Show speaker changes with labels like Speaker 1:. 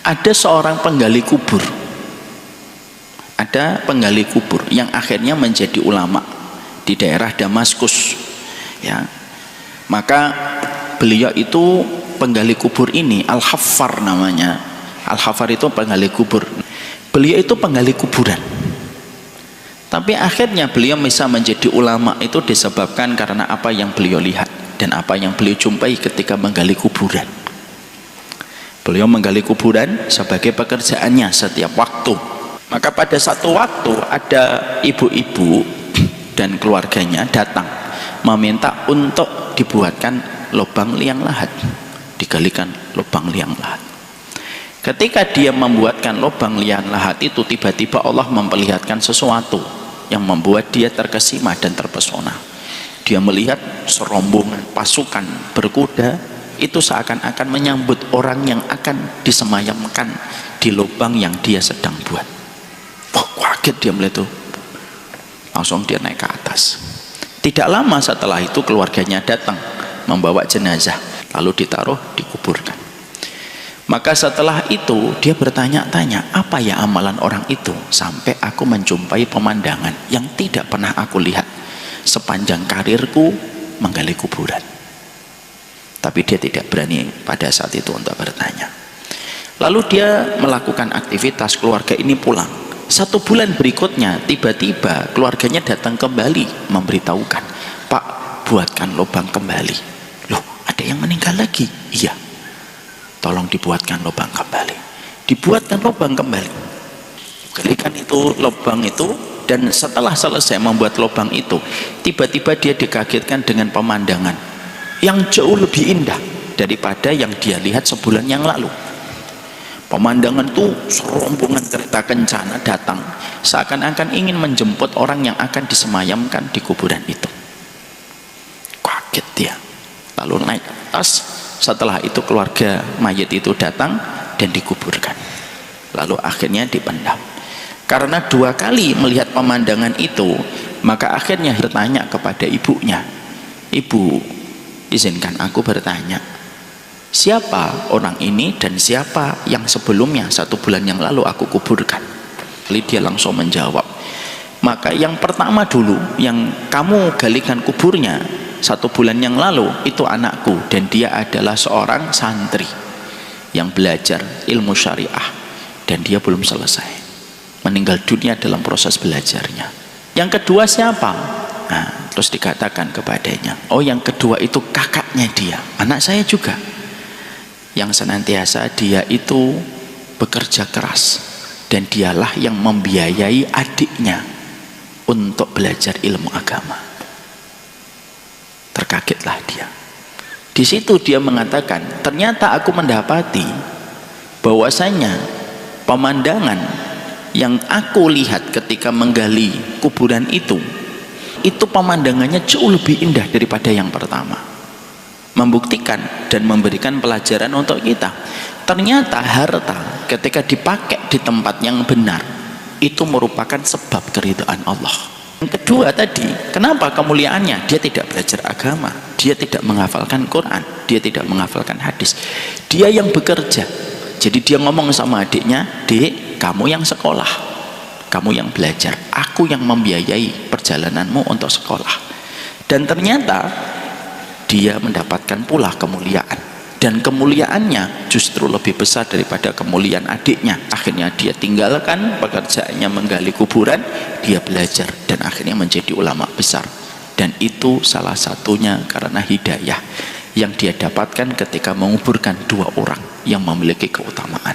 Speaker 1: ada seorang penggali kubur. Ada penggali kubur yang akhirnya menjadi ulama di daerah Damaskus, ya. Maka beliau itu penggali kubur ini Al-Haffar namanya. Al-Haffar itu penggali kubur. Beliau itu penggali kuburan. Tapi akhirnya beliau bisa menjadi ulama itu disebabkan karena apa yang beliau lihat dan apa yang beliau jumpai ketika menggali kuburan. Beliau menggali kuburan sebagai pekerjaannya setiap waktu. Maka pada satu waktu ada ibu-ibu dan keluarganya datang meminta untuk dibuatkan lubang liang lahat, digalikan lubang liang lahat. Ketika dia membuatkan lubang liang lahat itu, tiba-tiba Allah memperlihatkan sesuatu yang membuat dia terkesima dan terpesona. Dia melihat serombongan pasukan berkuda itu seakan-akan menyambut orang yang akan disemayamkan di lubang yang dia sedang buat. Kaget dia melihat itu, langsung dia naik ke atas. Tidak lama setelah itu keluarganya datang membawa jenazah, lalu ditaruh, dikuburkan. Maka setelah itu dia bertanya-tanya, apa ya amalan orang itu sampai aku menjumpai pemandangan yang tidak pernah aku lihat sepanjang karirku menggali kuburan. Tapi dia tidak berani pada saat itu untuk bertanya. Lalu dia melakukan aktivitas, keluarga ini pulang. 1 bulan berikutnya tiba-tiba keluarganya datang kembali memberitahukan, Pak, buatkan lubang kembali. Loh, ada yang meninggal lagi? Iya, tolong dibuatkan lubang kembali. Dibuatkan lubang kembali, galikan itu lubang itu. Dan setelah selesai membuat lubang itu, tiba-tiba dia dikagetkan dengan pemandangan yang jauh lebih indah daripada yang dia lihat sebulan yang lalu. Pemandangan itu serombongan kereta kencana datang seakan-akan ingin menjemput orang yang akan disemayamkan di kuburan itu. Kaget dia, lalu naik ke atas. Setelah itu keluarga mayit itu datang dan dikuburkan, lalu akhirnya dipendam. Karena 2 kali melihat pemandangan itu, maka akhirnya bertanya kepada ibunya, Ibu, izinkan aku bertanya, siapa orang ini dan siapa yang sebelumnya 1 bulan yang lalu aku kuburkan? Lalu dia langsung menjawab, maka yang pertama dulu yang kamu galikan kuburnya 1 bulan yang lalu itu anakku, dan dia adalah seorang santri yang belajar ilmu syariah dan dia belum selesai, meninggal dunia dalam proses belajarnya. Yang kedua siapa? Nah, terus dikatakan kepadanya, oh yang kedua itu kakaknya dia, anak saya juga, yang senantiasa dia itu bekerja keras dan dialah yang membiayai adiknya untuk belajar ilmu agama. Terkagetlah dia. Di situ dia mengatakan, ternyata aku mendapati bahwasanya pemandangan yang aku lihat ketika menggali kuburan itu pemandangannya jauh lebih indah daripada yang pertama. Membuktikan dan memberikan pelajaran untuk kita. Ternyata harta ketika dipakai di tempat yang benar itu merupakan sebab keridhaan Allah. Yang kedua tadi, kenapa kemuliaannya? Dia tidak belajar agama, dia tidak menghafalkan Quran, dia tidak menghafalkan hadis, dia yang bekerja. Jadi dia ngomong sama adiknya, Dek, kamu yang sekolah, kamu yang belajar, aku yang membiayai perjalananmu untuk sekolah. Dan ternyata dia mendapatkan pula kemuliaan, dan kemuliaannya justru lebih besar daripada kemuliaan adiknya. Akhirnya dia tinggalkan pekerjaannya menggali kuburan, dia belajar dan akhirnya menjadi ulama besar. Dan itu salah satunya karena hidayah yang dia dapatkan ketika menguburkan 2 orang yang memiliki keutamaan.